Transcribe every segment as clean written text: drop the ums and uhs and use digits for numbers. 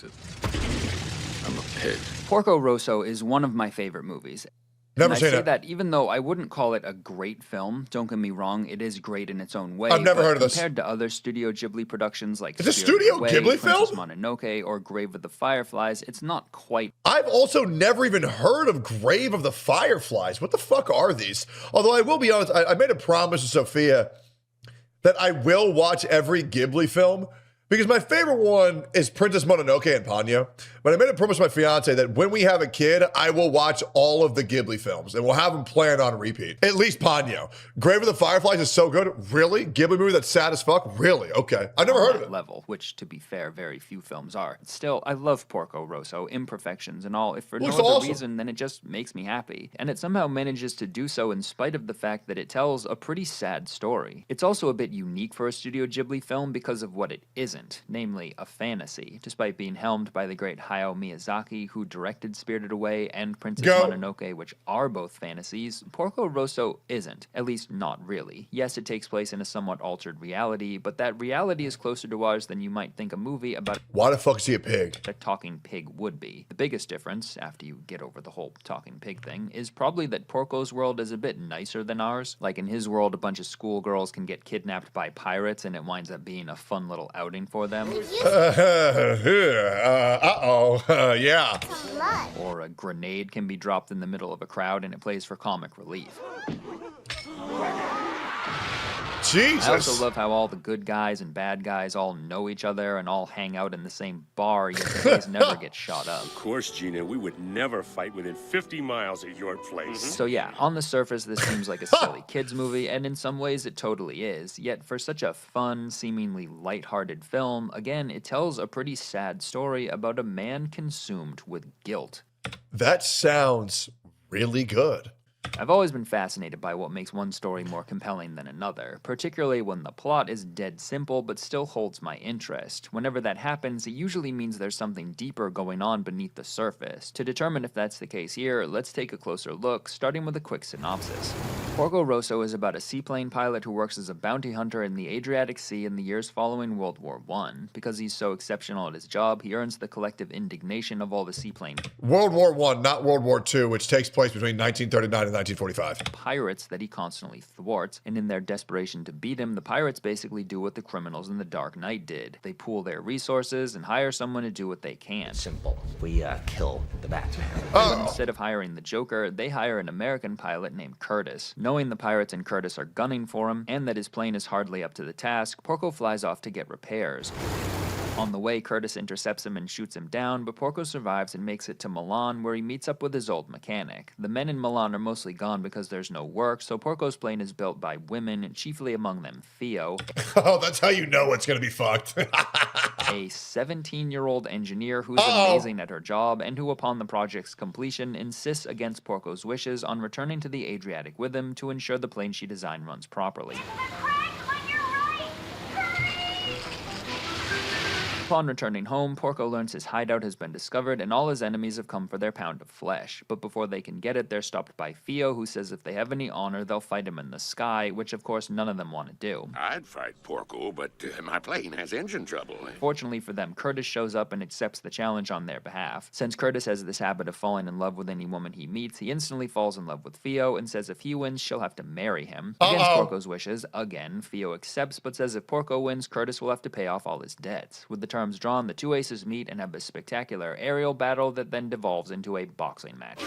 it. I'm a pig. Porco Rosso is one of my favorite movies. Never And seen I say it. that even though I wouldn't call it a great film, don't get me wrong, it is great in its own way. I've never heard of this. Compared to other Studio Ghibli productions like It's a Spirited Studio Away, Ghibli Princess film? Mononoke, or Grave of the Fireflies, it's not quite. I've also never even heard of Grave of the Fireflies. What the fuck are these? Although I will be honest, I made a promise to Sophia that I will watch every Ghibli film because my favorite one is Princess Mononoke and Ponyo. But I made a promise to my fiance that when we have a kid, I will watch all of the Ghibli films and we'll have them planned on repeat. At least Ponyo. Grave of the Fireflies is so good. Really? Ghibli movie that's sad as fuck? Really? Okay. I've never heard of it. Level, which to be fair, very few films are. Still, I love Porco Rosso, imperfections and all, if for no Looks other awesome. reason than it just makes me happy. And it somehow manages to do so in spite of the fact that it tells a pretty sad story. It's also a bit unique for a Studio Ghibli film because of what it isn't, namely a fantasy, despite being helmed by the great Hayao Miyazaki, who directed Spirited Away and Princess Mononoke, which are both fantasies. Porco Rosso isn't, at least not really. Yes, it takes place in a somewhat altered reality, but that reality is closer to ours than you might think a movie about Why the fuck is he a pig? a talking pig would be. The biggest difference, after you get over the whole talking pig thing, is probably that Porco's world is a bit nicer than ours. Like in his world, a bunch of schoolgirls can get kidnapped by pirates and it winds up being a fun little outing for them. Yeah. Or a grenade can be dropped in the middle of a crowd and it plays for comic relief. Jesus. I also love how all the good guys and bad guys all know each other and all hang out in the same bar, yet the place never gets shot up. Of course, Gina, we would never fight within 50 miles of your place. So yeah, on the surface this seems like a silly kids movie, and in some ways it totally is. Yet for such a fun, seemingly lighthearted film, again, it tells a pretty sad story about a man consumed with guilt. That sounds really good. I've always been fascinated by what makes one story more compelling than another, particularly when the plot is dead simple but still holds my interest. Whenever that happens, it usually means there's something deeper going on beneath the surface. To determine if that's the case here, let's take a closer look, starting with a quick synopsis. Porco Rosso is about a seaplane pilot who works as a bounty hunter in the Adriatic Sea in the years following World War I. Because he's so exceptional at his job, he earns the collective indignation of all the seaplane World War I, not World War II, which takes place between 1939 and 1945. pirates that he constantly thwarts, and in their desperation to beat him, the pirates basically do what the criminals in The Dark Knight did. They pool their resources and hire someone to do what they can. Simple. We kill the Batman. But instead of hiring the Joker, they hire an American pilot named Curtis. Knowing the pirates and Curtis are gunning for him, and that his plane is hardly up to the task, Porco flies off to get repairs. On the way, Curtis intercepts him and shoots him down, but Porco survives and makes it to Milan, where he meets up with his old mechanic. The men in Milan are mostly gone because there's no work, so Porco's plane is built by women, chiefly among them Theo, Oh, that's how you know it's gonna be fucked. a 17-year-old engineer who's amazing at her job and who, upon the project's completion, insists against Porco's wishes on returning to the Adriatic with him to ensure the plane she designed runs properly. Upon returning home, Porco learns his hideout has been discovered and all his enemies have come for their pound of flesh. But before they can get it, they're stopped by Theo, who says if they have any honor, they'll fight him in the sky, which of course none of them want to do. I'd fight Porco, but my plane has engine trouble. Fortunately for them, Curtis shows up and accepts the challenge on their behalf. Since Curtis has this habit of falling in love with any woman he meets, he instantly falls in love with Theo and says if he wins, she'll have to marry him. Against Porco's wishes, again, Theo accepts, but says if Porco wins, Curtis will have to pay off all his debts. With the terms drawn, the two aces meet and have a spectacular aerial battle that then devolves into a boxing match.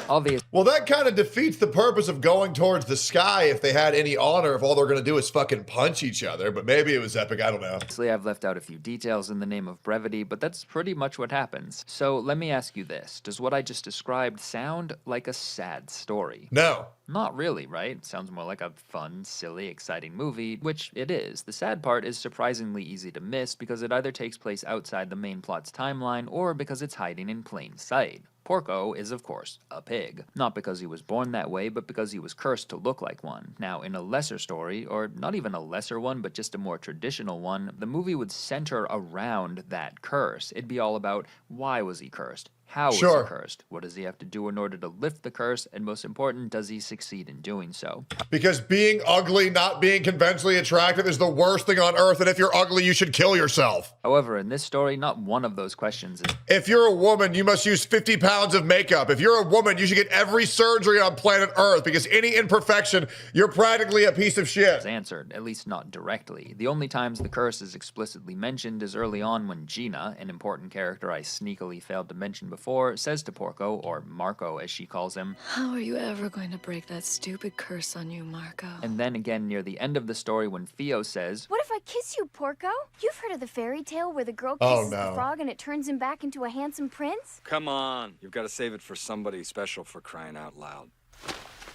Obviously, Well, that kind of defeats the purpose of going towards the sky if they had any honor, if all they're gonna do is fucking punch each other, but maybe it was epic, I don't know. I've left out a few details in the name of brevity, but that's pretty much what happens. So let me ask you this. Does what I just described sound like a sad story? No. Not really, right? It sounds more like a fun, silly, exciting movie, which it is. The sad part is surprisingly easy to miss because it either takes place outside the main plot's timeline or because it's hiding in plain sight. Porco is, of course, a pig. Not because he was born that way, but because he was cursed to look like one. Now, in a lesser story, or not even a lesser one, but just a more traditional one, the movie would center around that curse. It'd be all about why was he cursed? How is Sure. he cursed? What does he have to do in order to lift the curse? And most important, does he succeed in doing so? Because being ugly, not being conventionally attractive is the worst thing on earth, and if you're ugly, you should kill yourself. However, in this story, not one of those questions is If you're a woman, you must use 50 pounds of makeup. If you're a woman, you should get every surgery on planet Earth, because any imperfection, you're practically a piece of shit. answered, at least not directly. The only times the curse is explicitly mentioned is early on when Gina, an important character I sneakily failed to mention before, says to Porco, or Marco as she calls him, How are you ever going to break that stupid curse on you, Marco? and then again near the end of the story when Theo says, What if I kiss you, Porco? You've heard of the fairy tale where the girl Oh, kisses no. the frog and it turns him back into a handsome prince? Come on. You've got to save it for somebody special, for crying out loud.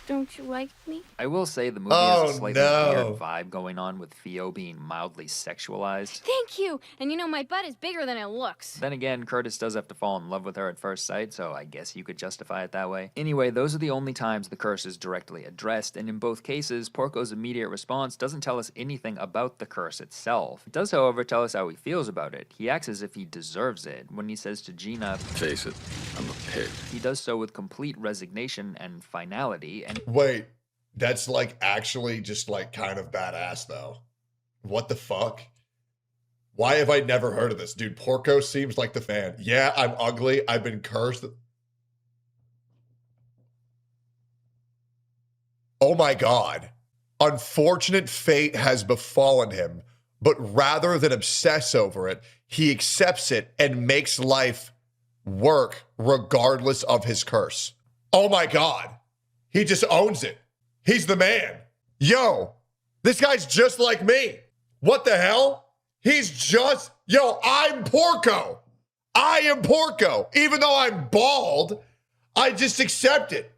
Don't you like me? I will say the movie Oh, has a slightly no. weird vibe going on with Theo being mildly sexualized. Thank you. And you know, my butt is bigger than it looks. Then again, Curtis does have to fall in love with her at first sight, so I guess you could justify it that way. Anyway, those are the only times the curse is directly addressed, and in both cases, Porco's immediate response doesn't tell us anything about the curse itself. It does, however, tell us how he feels about it. He acts as if he deserves it. When he says to Gina, Face it, I'm a pig. he does so with complete resignation and finality, and Wait, that's like actually just like kind of badass though. What the fuck? Why have I never heard of this? Dude, Porco seems like the fan. Yeah, I'm ugly. I've been cursed. Oh my God. Unfortunate fate has befallen him, but rather than obsess over it, he accepts it and makes life work regardless of his curse. Oh my God. He just owns it. He's the man. Yo, this guy's just like me. What the hell? He's just, I'm Porco. I am Porco. Even though I'm bald, I just accept it.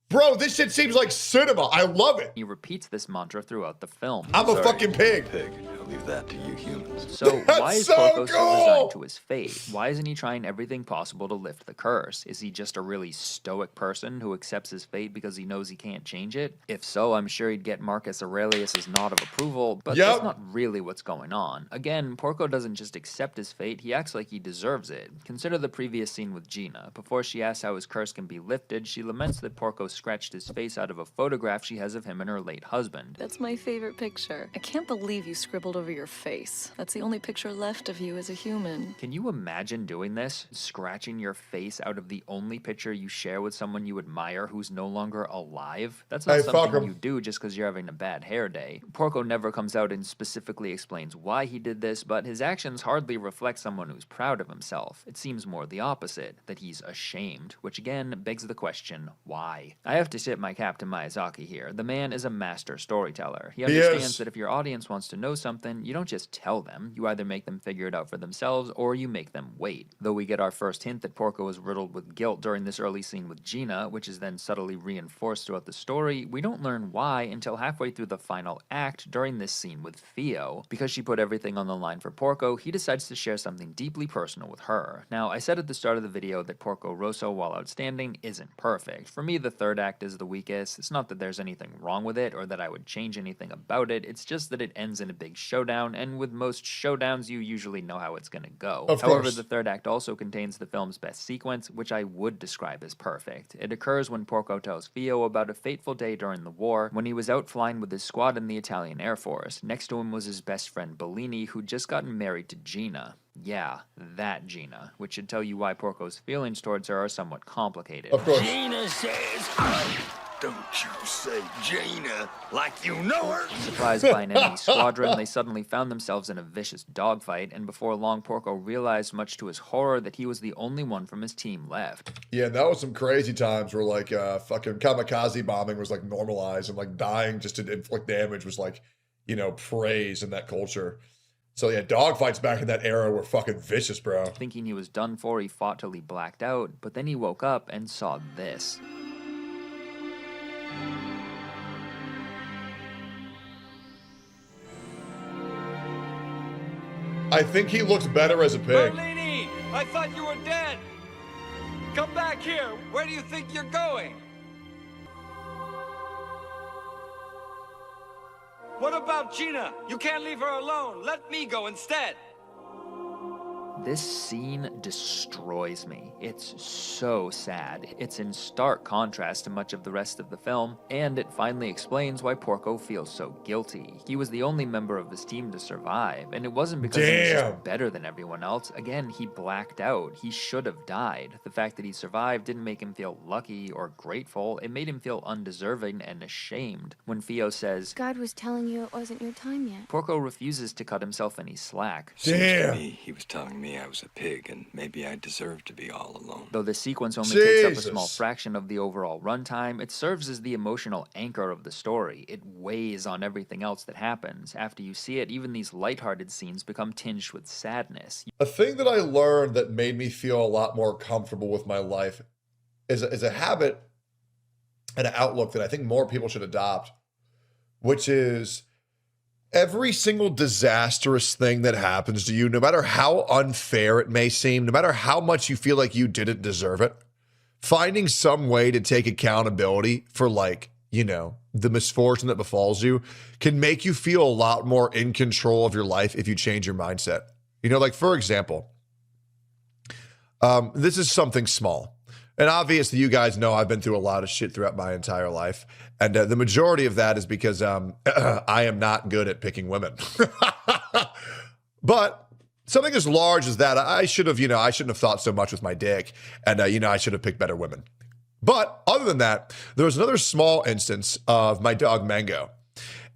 Bro, this shit seems like cinema. I love it. he repeats this mantra throughout the film. I'm a fucking pig. Pig. I'll leave that to you humans. So That's why is so Porco so cool! resigned to his fate? Why isn't he trying everything possible to lift the curse? Is he just a really stoic person who accepts his fate because he knows he can't change it? If so, I'm sure he'd get Marcus Aurelius' nod of approval, but Yep. that's not really what's going on. Again, Porco doesn't just accept his fate, he acts like he deserves it. Consider the previous scene with Gina. Before she asks how his curse can be lifted, she laments that Porco scratched his face out of a photograph she has of him and her late husband. That's my favorite picture. I can't believe you scribbled over your face. That's the only picture left of you as a human. Can you imagine doing this? Scratching your face out of the only picture you share with someone you admire who's no longer alive? That's not Hey, fuck something 'em. you do just because you're having a bad hair day. Porco never comes out and specifically explains why he did this, but his actions hardly reflect someone who's proud of himself. It seems more the opposite, that he's ashamed, which again begs the question, why? I have to tip my cap to Miyazaki here. The man is a master storyteller. He understands is. that if your audience wants to know something, you don't just tell them. You either make them figure it out for themselves, or you make them wait. Though we get our first hint that Porco is riddled with guilt during this early scene with Gina, which is then subtly reinforced throughout the story, we don't learn why until halfway through the final act during this scene with Theo. Because she put everything on the line for Porco, he decides to share something deeply personal with her. Now, I said at the start of the video that Porco Rosso, while outstanding, isn't perfect. For me, the third act is the weakest. It's not that there's anything wrong with it, or that I would change anything about it, it's just that it ends in a big showdown, and with most showdowns, you usually know how it's gonna go. Of However, course. the third act also contains the film's best sequence, which I would describe as perfect. It occurs when Porco tells Theo about a fateful day during the war, when he was out flying with his squad in the Italian Air Force. Next to him was his best friend Bellini, who'd just gotten married to Gina. Yeah, that Gina, which should tell you why Porco's feelings towards her are somewhat complicated. Of course. Gina says, don't you say Gina like you know her. Surprised by an enemy squadron, they suddenly found themselves in a vicious dogfight, and before long, Porco realized, much to his horror, that he was the only one from his team left. Yeah, that was some crazy times where like fucking kamikaze bombing was like normalized, and like dying just to inflict damage was like, praise in that culture. So yeah, dogfights back in that era were fucking vicious, bro. Thinking he was done for, he fought till he blacked out, but then he woke up and saw this. I think he looks better as a pig. Bellini, I thought you were dead. Come back here. Where do you think you're going? What about Gina? You can't leave her alone. Let me go instead. This scene destroys me. It's so sad. It's in stark contrast to much of the rest of the film, and it finally explains why Porco feels so guilty. He was the only member of his team to survive, and it wasn't because he was just better than everyone else. Again, he blacked out. He should have died. The fact that he survived didn't make him feel lucky or grateful. It made him feel undeserving and ashamed. When Theo says, God was telling you it wasn't your time yet. Porco refuses to cut himself any slack. Seems to me he was telling me I was a pig and maybe I deserved to be all alone. Though the sequence only takes up a small fraction of the overall runtime, it serves as the emotional anchor of the story. It weighs on everything else that happens. After you see it, even these lighthearted scenes become tinged with sadness. A thing that I learned that made me feel a lot more comfortable with my life is a habit and an outlook that I think more people should adopt, which is every single disastrous thing that happens to you, no matter how unfair it may seem, no matter how much you feel like you didn't deserve it, finding some way to take accountability for, like, you know, the misfortune that befalls you can make you feel a lot more in control of your life if you change your mindset. You know, like, for example, this is something small. And obviously, you guys know I've been through a lot of shit throughout my entire life. And the majority of that is because I am not good at picking women. But something as large as that, I shouldn't have thought so much with my dick. And, I should have picked better women. But other than that, there was another small instance of my dog Mango.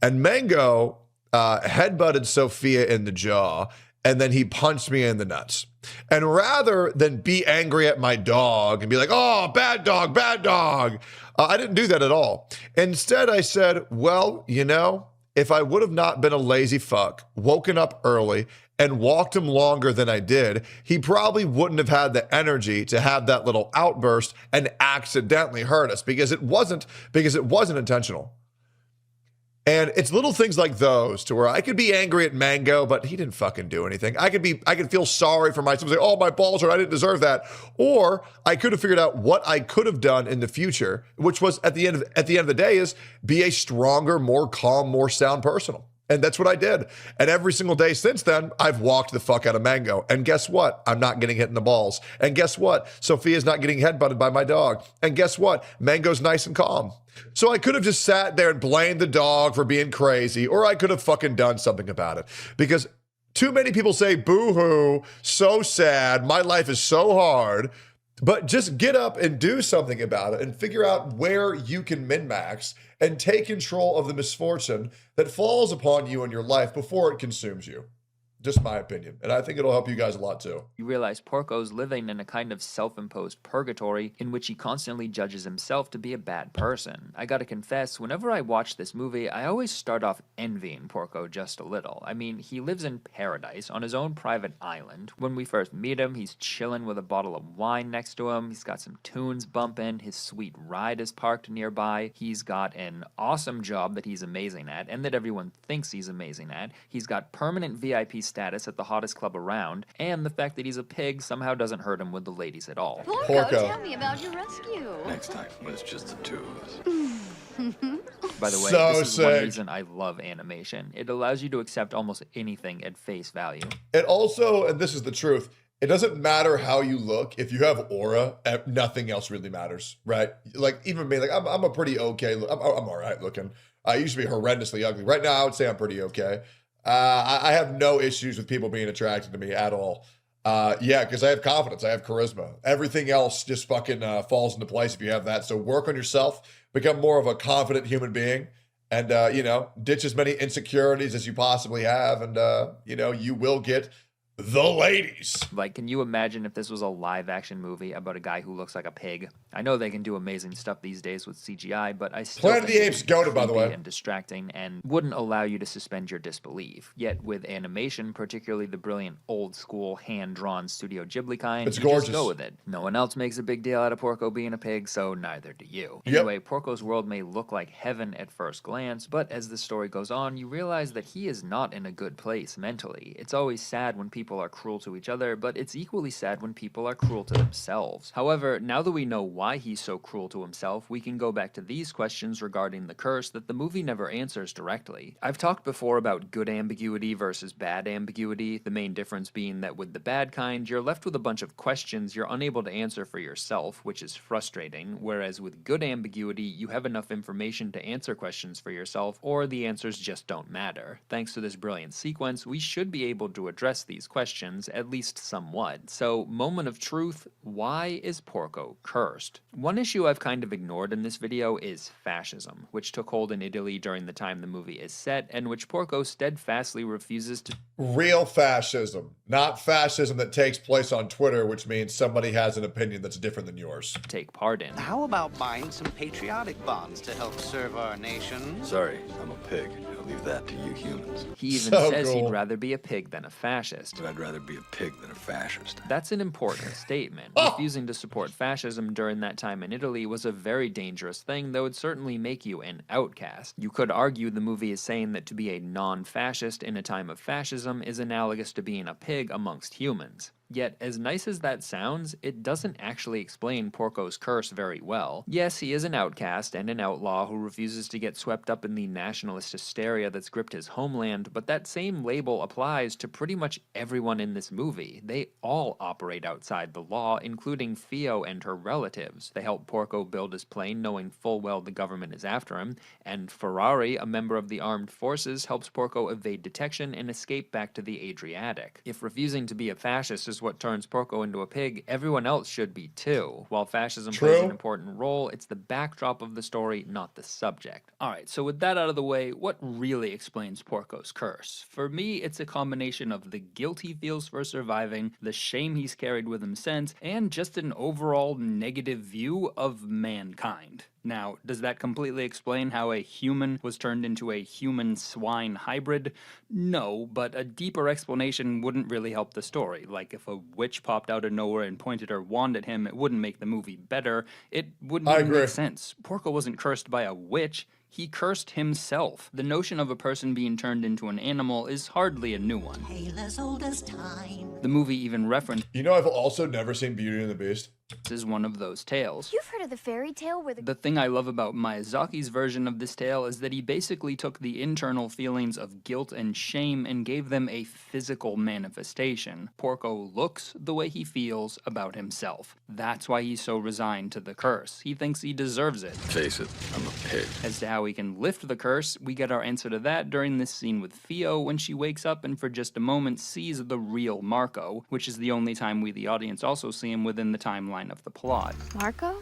And Mango headbutted Sophia in the jaw, and then he punched me in the nuts. And rather than be angry at my dog and be like, oh, bad dog, I didn't do that at all. Instead, I said, well, if I would have not been a lazy fuck, woken up early, and walked him longer than I did, he probably wouldn't have had the energy to have that little outburst and accidentally hurt us because it wasn't intentional. And it's little things like those to where I could be angry at Mango, but he didn't fucking do anything. I could feel sorry for myself, say, oh, my balls hurt, I didn't deserve that. Or I could have figured out what I could have done in the future, which was at the end of the day is be a stronger, more calm, more sound person. And that's what I did. And every single day since then, I've walked the fuck out of Mango. And guess what? I'm not getting hit in the balls. And guess what? Sophia's not getting headbutted by my dog. And guess what? Mango's nice and calm. So I could have just sat there and blamed the dog for being crazy, or I could have fucking done something about it. Because too many people say, boo-hoo, so sad, my life is so hard. But just get up and do something about it and figure out where you can min-max and take control of the misfortune that falls upon you in your life before it consumes you. Just my opinion. And I think it'll help you guys a lot too. You realize Porco's living in a kind of self-imposed purgatory in which he constantly judges himself to be a bad person. I gotta confess, whenever I watch this movie, I always start off envying Porco just a little. I mean, he lives in paradise on his own private island. When we first meet him, he's chilling with a bottle of wine next to him. He's got some tunes bumping. His sweet ride is parked nearby. He's got an awesome job that he's amazing at and that everyone thinks he's amazing at. He's got permanent VIP status at the hottest club around, and the fact that he's a pig somehow doesn't hurt him with the ladies at all. Porco, tell me about your rescue. Next time when it's just the two of us. By the way, So this is one sick. reason I love animation. It allows you to accept almost anything at face value. It also, and this is the truth, it doesn't matter how you look. If you have aura, nothing else really matters, right? Like, even me, like, I'm a pretty okay, I'm all right looking. I used to be horrendously ugly. Right now, I would say I'm pretty okay. I have no issues with people being attracted to me at all. Yeah, because I have confidence. I have charisma. Everything else just fucking falls into place if you have that. So work on yourself. Become more of a confident human being. And, ditch as many insecurities as you possibly have. And, you will get the ladies. Like, can you imagine if this was a live-action movie about a guy who looks like a pig? I know they can do amazing stuff these days with CGI, but I still Planet of the think Apes it'd be goated, by the creepy way. and distracting and wouldn't allow you to suspend your disbelief. Yet with animation, particularly the brilliant old-school hand-drawn Studio Ghibli kind, It's you gorgeous. just go with it. No one else makes a big deal out of Porco being a pig, so neither do you. Yep. Anyway, Porco's world may look like heaven at first glance, but as the story goes on, you realize that he is not in a good place mentally. It's always sad when people people are cruel to each other, but it's equally sad when people are cruel to themselves. However, now that we know why he's so cruel to himself, we can go back to these questions regarding the curse that the movie never answers directly. I've talked before about good ambiguity versus bad ambiguity, the main difference being that with the bad kind, you're left with a bunch of questions you're unable to answer for yourself, which is frustrating, whereas with good ambiguity, you have enough information to answer questions for yourself, or the answers just don't matter. Thanks to this brilliant sequence, we should be able to address these questions, at least somewhat. So, moment of truth, why is Porco cursed? One issue I've kind of ignored in this video is fascism, which took hold in Italy during the time the movie is set, and which Porco steadfastly refuses to Real fascism, not fascism that takes place on Twitter, which means somebody has an opinion that's different than yours. take part in. How about buying some patriotic bonds to help serve our nation? Sorry, I'm a pig. I'll leave that to you humans. He even So says cool. he'd rather be a pig than a fascist. But I'd rather be a pig than a fascist. That's an important statement. Refusing to support fascism during that time in Italy was a very dangerous thing that would certainly make you an outcast. You could argue the movie is saying that to be a non-fascist in a time of fascism is analogous to being a pig amongst humans. Yet, as nice as that sounds, it doesn't actually explain Porco's curse very well. Yes, he is an outcast and an outlaw who refuses to get swept up in the nationalist hysteria that's gripped his homeland, but that same label applies to pretty much everyone in this movie. They all operate outside the law, including Fio and her relatives. They help Porco build his plane knowing full well the government is after him, and Ferrari, a member of the armed forces, helps Porco evade detection and escape back to the Adriatic. If refusing to be a fascist is what turns Porco into a pig, everyone else should be too. While fascism plays an important role, it's the backdrop of the story, not the subject. Alright, so with that out of the way, what really explains Porco's curse? For me, it's a combination of the guilt he feels for surviving, the shame he's carried with him since, and just an overall negative view of mankind. Now, does that completely explain how a human was turned into a human-swine hybrid? No, but a deeper explanation wouldn't really help the story. Like, if a witch popped out of nowhere and pointed her wand at him, it wouldn't make the movie better. It wouldn't even make sense. Porco wasn't cursed by a witch. He cursed himself. The notion of a person being turned into an animal is hardly a new one. As old as time. The movie even references You know, I've also never seen Beauty and the Beast. is one of those tales. You've heard of the fairy tale where The thing I love about Miyazaki's version of this tale is that he basically took the internal feelings of guilt and shame and gave them a physical manifestation. Porco looks the way he feels about himself. That's why he's so resigned to the curse. He thinks he deserves it. Face it, I'm a pig. As to how he can lift the curse, we get our answer to that during this scene with Fio when she wakes up and for just a moment sees the real Marco, which is the only time we the audience also see him within the timeline of the plot. Marco?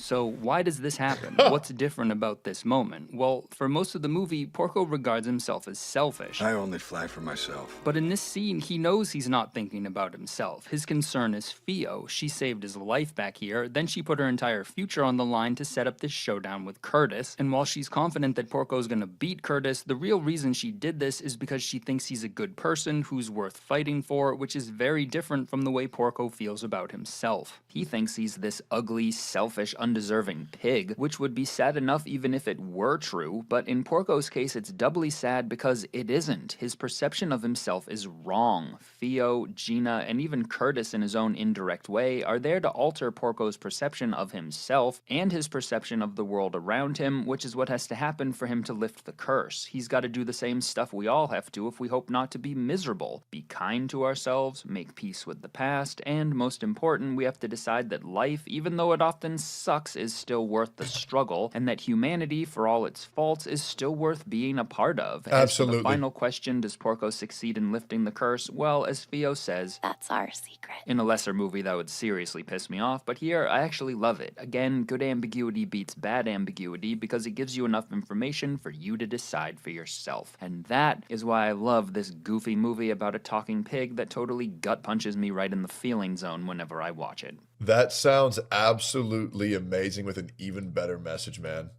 So why does this happen? What's different about this moment? Well, for most of the movie, Porco regards himself as selfish. I only fly for myself. But in this scene, he knows he's not thinking about himself. His concern is Fio. She saved his life back here, then she put her entire future on the line to set up this showdown with Curtis. And while she's confident that Porco's gonna beat Curtis, the real reason she did this is because she thinks he's a good person who's worth fighting for, which is very different from the way Porco feels about himself. He thinks he's this ugly, selfish, undeserving pig, which would be sad enough even if it were true, but in Porco's case it's doubly sad because it isn't. His perception of himself is wrong. Fio, Gina, and even Curtis in his own indirect way are there to alter Porco's perception of himself and his perception of the world around him, which is what has to happen for him to lift the curse. He's got to do the same stuff we all have to if we hope not to be miserable. Be kind to ourselves, make peace with the past, and most important, we have to decide that life, even though it often sucks, is still worth the struggle, and that humanity, for all its faults, is still worth being a part of. Absolutely. As for the final question, does Porco succeed in lifting the curse? Well, as Fio says, That's our secret. in a lesser movie that would seriously piss me off, but here I actually love it. Again, good ambiguity beats bad ambiguity because it gives you enough information for you to decide for yourself. And that is why I love this goofy movie about a talking pig that totally gut punches me right in the feeling zone whenever I watch it. That sounds absolutely amazing with an even better message, man.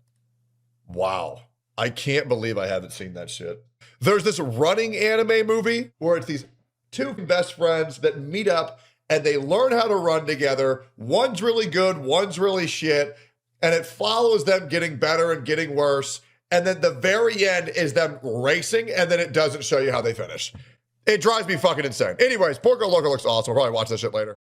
Wow. I can't believe I haven't seen that shit. There's this running anime movie where it's these two best friends that meet up and they learn how to run together. One's really good, one's really shit, and it follows them getting better and getting worse. And then the very end is them racing, and then it doesn't show you how they finish. It drives me fucking insane. Anyways, Porco Loco looks awesome. I'll probably watch that shit later.